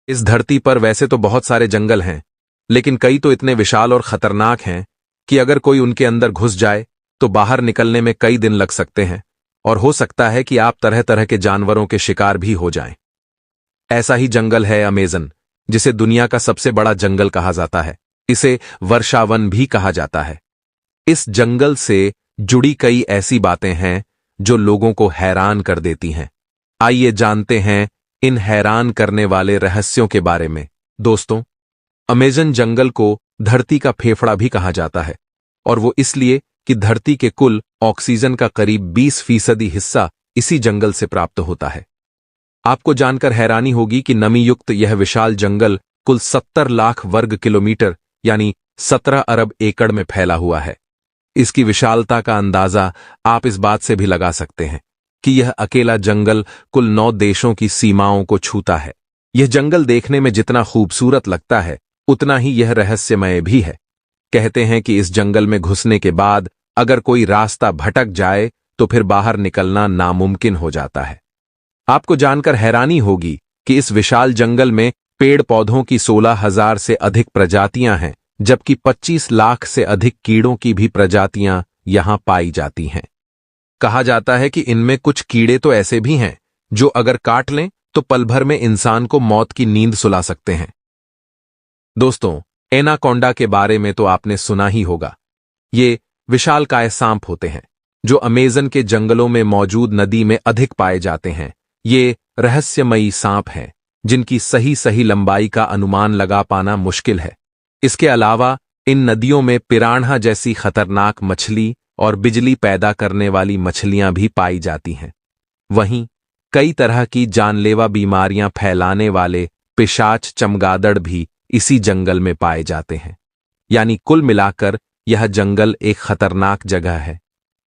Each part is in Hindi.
इस धरती पर वैसे तो बहुत सारे जंगल हैं, लेकिन कई तो इतने विशाल और खतरनाक हैं कि अगर कोई उनके अंदर घुस जाए तो बाहर निकलने में कई दिन लग सकते हैं और हो सकता है कि आप तरह तरह के जानवरों के शिकार भी हो जाएं। ऐसा ही जंगल है अमेज़न, जिसे दुनिया का सबसे बड़ा जंगल कहा जाता है। इसे वर्षावन भी कहा जाता है। इस जंगल से जुड़ी कई ऐसी बातें हैं जो लोगों को हैरान कर देती हैं। आइए जानते हैं इन हैरान करने वाले रहस्यों के बारे में। दोस्तों, अमेज़न जंगल को धरती का फेफड़ा भी कहा जाता है, और वो इसलिए कि धरती के कुल ऑक्सीजन का करीब 20% हिस्सा इसी जंगल से प्राप्त होता है। आपको जानकर हैरानी होगी कि नमी युक्त यह विशाल जंगल कुल 70 लाख वर्ग किलोमीटर यानी 17 अरब एकड़ में फैला हुआ है। इसकी विशालता का अंदाजा आप इस बात से भी लगा सकते हैं कि यह अकेला जंगल कुल 9 देशों की सीमाओं को छूता है। यह जंगल देखने में जितना खूबसूरत लगता है, उतना ही यह रहस्यमय भी है। कहते हैं कि इस जंगल में घुसने के बाद अगर कोई रास्ता भटक जाए तो फिर बाहर निकलना नामुमकिन हो जाता है। आपको जानकर हैरानी होगी कि इस विशाल जंगल में पेड़ पौधों की 16,000 से अधिक प्रजातियां हैं, जबकि 25 लाख से अधिक कीड़ों की भी प्रजातियां यहां पाई जाती हैं। कहा जाता है कि इनमें कुछ कीड़े तो ऐसे भी हैं जो अगर काट लें तो पल भर में इंसान को मौत की नींद सुला सकते हैं। दोस्तों, एनाकोंडा के बारे में तो आपने सुना ही होगा। ये विशालकाय सांप होते हैं जो अमेज़न के जंगलों में मौजूद नदी में अधिक पाए जाते हैं। ये रहस्यमयी सांप हैं जिनकी सही लंबाई का अनुमान लगा पाना मुश्किल है। इसके अलावा इन नदियों में पिरान्हा जैसी खतरनाक मछली और बिजली पैदा करने वाली मछलियां भी पाई जाती हैं। वहीं कई तरह की जानलेवा बीमारियां फैलाने वाले पिशाच चमगादड़ भी इसी जंगल में पाए जाते हैं। यानी कुल मिलाकर यह जंगल एक खतरनाक जगह है,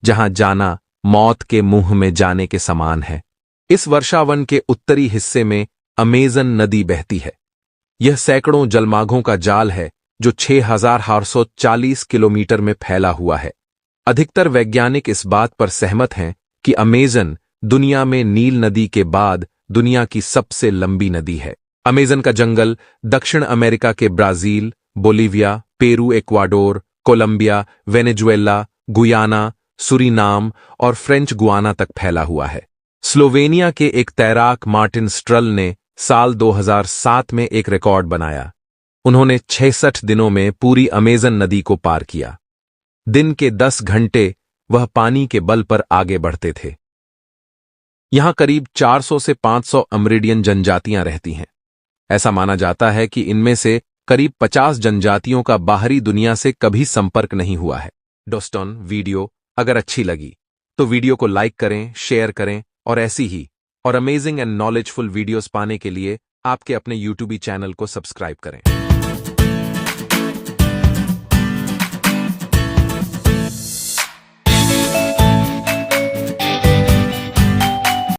जहां जाना मौत के मुंह में जाने के समान है। इस वर्षावन के उत्तरी हिस्से में अमेज़न नदी बहती है। यह सैकड़ों जलमार्गों का जाल है जो 6,840 किलोमीटर में फैला हुआ है। अधिकतर वैज्ञानिक इस बात पर सहमत हैं कि अमेज़न दुनिया में नील नदी के बाद दुनिया की सबसे लंबी नदी है। अमेज़न का जंगल दक्षिण अमेरिका के Brazil, Bolivia, Peru, Ecuador, Colombia, Venezuela, Guyana, Suriname और फ्रेंच गुयाना तक फैला हुआ है। स्लोवेनिया के एक तैराक मार्टिन स्ट्रल ने साल 2007 में एक रिकॉर्ड बनाया। उन्होंने 66 दिनों में पूरी अमेज़न नदी को पार किया। दिन के 10 घंटे वह पानी के बल पर आगे बढ़ते थे। यहां करीब 400 से 500 अमेरिडियन जनजातियां रहती हैं। ऐसा माना जाता है कि इनमें से करीब 50 जनजातियों का बाहरी दुनिया से कभी संपर्क नहीं हुआ है। दोस्तों, वीडियो अगर अच्छी लगी तो वीडियो को लाइक करें, शेयर करें और ऐसी ही और अमेजिंग एंड नॉलेजफुल वीडियोस पाने के लिए आपके अपने यूट्यूब चैनल को सब्सक्राइब करें।